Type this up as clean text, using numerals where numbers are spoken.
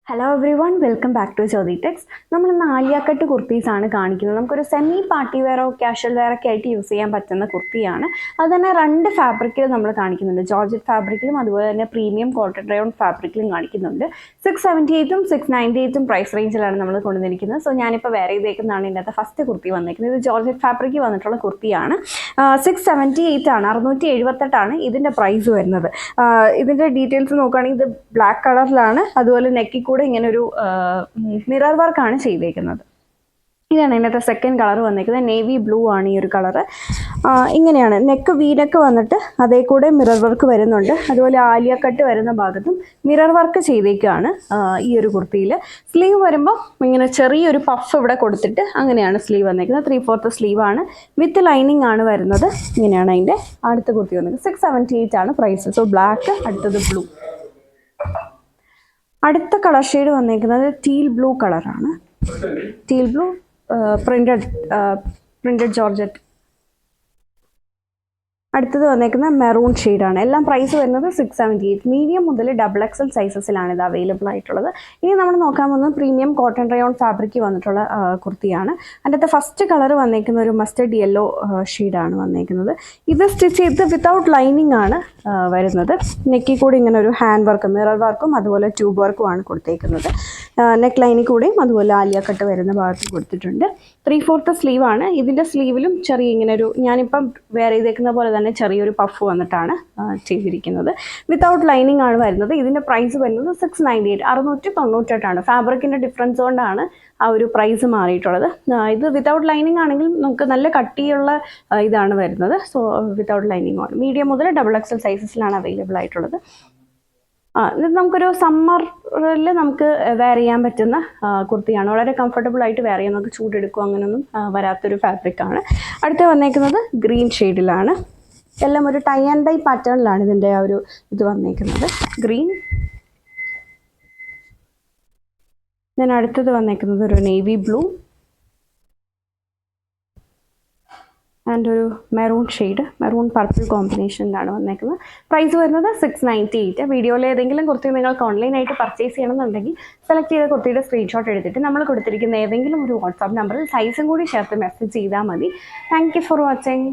Hello everyone, welcome back to Jyothi Tex. നമ്മൾ ഇന്ന് Alia cut കുർത്തീസാണ് കാണിക്കുന്നത്. നമുക്കൊരു സെമി പാർട്ടി വെയറോ ക്യാഷ്വൽ വെയർ ഒക്കെ ആയിട്ട് യൂസ് ചെയ്യാൻ പറ്റുന്ന കുർത്തിയാണ്. അത് തന്നെ രണ്ട് ഫാബ്രിക്കിൽ നമ്മൾ കാണിക്കുന്നുണ്ട്. ജോർജറ്റ് ഫാബ്രിക്കിലും അതുപോലെ തന്നെ പ്രീമിയം കോട്ടൺ റയോൺ ഫാബ്രിക്കിലും കാണിക്കുന്നുണ്ട്. 678ഉം 698ഉം പ്രൈസ് റേഞ്ചിലാണ് നമ്മൾ കൊണ്ടുവന്നിരിക്കുന്നത്. സോ ഞാനിപ്പോൾ വെയർ ചെയ്തേക്കുന്നതാണ് ഇതിനകത്ത് ഫസ്റ്റ് കുർത്തി വന്നിരിക്കുന്നത്. ഇത് ജോർജറ്റ് ഫാബ്രിക്കിൽ വന്നിട്ടുള്ള കുർത്തിയാണ്. 678 ആണ്, 678ആണ് ഇതിൻ്റെ പ്രൈസ് വരുന്നത്. ഇതിൻ്റെ ഡീറ്റെയിൽസ് നോക്കുകയാണെങ്കിൽ ഇത് ബ്ലാക്ക് കളറിലാണ്. അതുപോലെ നെക്കിൽ കൂടെ ഇങ്ങനെ ഒരു മിറർ വർക്കാണ് ചെയ്തേക്കുന്നത്. ഇതാണ് ഇതിനകത്തെ സെക്കൻഡ് കളർ വന്നിരിക്കുന്നത്. നേവി ബ്ലൂ ആണ് ഈ ഒരു കളറ്. ഇങ്ങനെയാണ് നെക്ക് വീനക്ക് വന്നിട്ട് അതേ കൂടെ മിറർ വർക്ക് വരുന്നുണ്ട്. അതുപോലെ ആലിയ കട്ട് വരുന്ന ഭാഗത്തും മിറർ വർക്ക് ചെയ്തേക്കാണ് ഈ ഒരു കുർത്തിയിൽ. സ്ലീവ് വരുമ്പോൾ ഇങ്ങനെ ചെറിയൊരു പഫ് ഇവിടെ കൊടുത്തിട്ട് അങ്ങനെയാണ് സ്ലീവ് വന്നിരിക്കുന്നത്. 3/4 സ്ലീവാണ്, വിത്ത് ലൈനിങ് ആണ് വരുന്നത്. ഇങ്ങനെയാണ് അതിൻ്റെ അടുത്ത കുർത്തി വന്നിരിക്കുന്നത്. 678 ആണ് പ്രൈസ്. സോ ബ്ലാക്ക്, അടുത്തത് ബ്ലൂ. അടുത്ത കളർ ഷെയ്ഡ് വന്നിരിക്കുന്നത് ടീൽ ബ്ലൂ കളറാണ്. Teal blue printed georgette. അടുത്തത് വന്നേക്കുന്ന മെറൂൺ ഷെയ്ഡാണ്. എല്ലാം പ്രൈസ് വരുന്നത് 678. മീഡിയം മുതൽ XXL സൈസസിലാണ് ഇത് അവൈലബിൾ ആയിട്ടുള്ളത്. ഇനി നമ്മൾ നോക്കാൻ പോകുന്നത് പ്രീമിയം കോട്ടൺ റയോൺ ഫാബ്രിക്ക് വന്നിട്ടുള്ള കുർത്തിയാണ്. അതിൻ്റെ ഫസ്റ്റ് കളർ വന്നേക്കുന്ന ഒരു മസ്റ്റർഡ് യെല്ലോ ഷെയ്ഡാണ് വന്നേക്കുന്നത്. ഇത് സ്റ്റിച്ച് ചെയ്ത് വിത്തൗട്ട് ലൈനിങ് ആണ് വരുന്നത്. നെക്കിൽ കൂടി ഇങ്ങനെ ഒരു ഹാൻഡ് വർക്ക്, മിറർ വർക്കും അതുപോലെ ട്യൂബ് വർക്കുമാണ് കൊടുത്തേക്കുന്നത്. നെക്ക് ലൈനിൽ കൂടെയും അതുപോലെ ആലിയ കട്ട് വരുന്ന ഭാഗത്ത് കൊടുത്തിട്ടുണ്ട്. 3/4 സ്ലീവാണ്. ഇതിൻ്റെ സ്ലീവിലും ചെറിയ ഇങ്ങനെ ഒരു, ഞാനിപ്പം വെയർ ചെയ്തേക്കുന്ന പോലെ തന്നെ ചെറിയൊരു പഫ് വന്നിട്ടാണ് ചെയ്തിരിക്കുന്നത്. വിത്തൗട്ട് ലൈനിങ് ആണ് വരുന്നത്. ഇതിൻ്റെ പ്രൈസ് വരുന്നത് 698, 698ആണ്. ഫാബ്രിക്കിൻ്റെ ഡിഫറൻസ് കൊണ്ടാണ് ആ ഒരു പ്രൈസ് മാറിയിട്ടുള്ളത്. ഇത് വിത്തൗട്ട് ലൈനിങ് ആണെങ്കിൽ നമുക്ക് നല്ല കട്ടിയുള്ള ഇതാണ് വരുന്നത്. സോ വിത്തൗട്ട് ലൈനിങ് ആണ്. മീഡിയം മുതൽ XXL സൈസസിലാണ് അവൈലബിൾ ആയിട്ടുള്ളത്. ഇത് നമുക്കൊരു സമ്മറിൽ നമുക്ക് വെയർ ചെയ്യാൻ പറ്റുന്ന കുർത്തിയാണ്. വളരെ കംഫർട്ടബിൾ ആയിട്ട് വെയർ ചെയ്യാം. നമുക്ക് ചൂടെടുക്കുക അങ്ങനെയൊന്നും വരാത്തൊരു ഫാബ്രിക്കാണ്. അടുത്ത് വന്നേക്കുന്നത് ഗ്രീൻ ഷെയ്ഡിലാണ്. എല്ലാം ഒരു ടൈ ആൻഡ് ഡൈ പാറ്റേണിലാണ് ഇതിൻ്റെ ആ ഒരു ഇത് വന്നേക്കുന്നത്. ഗ്രീൻ. ഞാൻ അടുത്തത് വന്നേക്കുന്നത് ഒരു നേവി ബ്ലൂ ആൻഡ് ഒരു മെറൂൺ ഷെയ്ഡ്, മെറൂൺ പർപ്പിൾ കോമ്പിനേഷനിലാണ് വന്നേക്കുന്നത്. പ്രൈസ് വരുന്നത് 698. വീഡിയോയിൽ ഏതെങ്കിലും കുർത്തി നിങ്ങൾക്ക് ഓൺലൈനായിട്ട് പർച്ചേസ് ചെയ്യണമെന്നുണ്ടെങ്കിൽ സെലക്ട് ചെയ്ത കുർത്തിയുടെ സ്ക്രീൻഷോട്ട് എടുത്തിട്ട് നമ്മൾ കൊടുത്തിരിക്കുന്ന ഏതെങ്കിലും ഒരു വാട്സാപ്പ് നമ്പറിൽ സൈസും കൂടി ചേർത്ത് മെസ്സേജ് ചെയ്താൽ മതി. Thank you for watching.